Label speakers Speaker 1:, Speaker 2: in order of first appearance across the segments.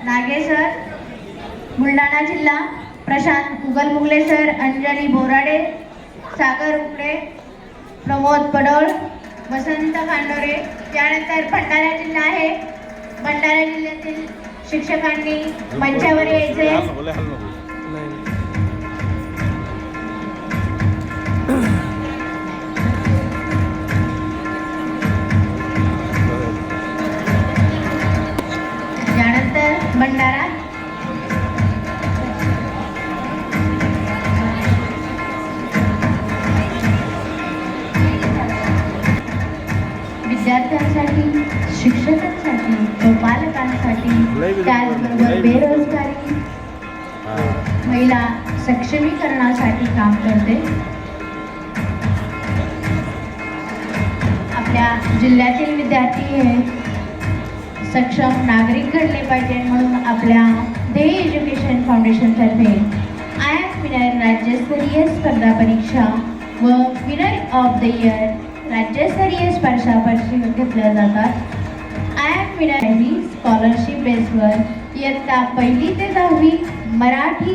Speaker 1: नागे sir, Buldhana जिल्हा, Prashant कुगल Mughal e sir, Anjali Borade, सागर उकडे, प्रमोद पडोळ, वसंत खांडोरे. त्यानंतर भंडारा जिल्हा आहे. भंडारा जिल्ह्यातील शिक्षकांनी मंचावर यायचे. त्यानंतर भंडारा विद्यार्थ्यांसाठी, शिक्षकांसाठी व पालकांसाठी, त्याचबरोबर बेरोजगारी, महिला सक्षमीकरणासाठी काम करते. आपल्या जिल्ह्यातील विद्यार्थी हे सक्षम नागरिक घडले पाहिजे म्हणून आपल्या ध्येय एज्युकेशन फाउंडेशनतर्फे आय एम विनर राज्यस्तरीय स्पर्धा परीक्षा व विनर ऑफ द इयर राज्यस्तरीय स्पर्धा परीक्षा घेतल्या जातात. I am winner he scholarship बेसवर इयत्ता 1ली ते 10वी मराठी,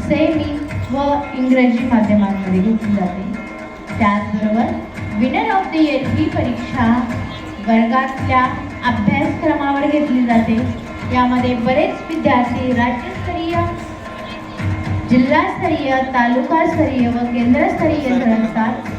Speaker 1: सेमी व इंग्रजी माध्यमांमध्ये घेतली जाते. त्याचबरोबर विनर ऑफ द इयर ही परीक्षा वर्गातल्या अभ्यासक्रमावर घेतली जाते. यामध्ये बरेच विद्यार्थी राज्यस्तरीय, जिल्हास्तरीय, तालुकास्तरीय व केंद्रस्तरीय ठरतात.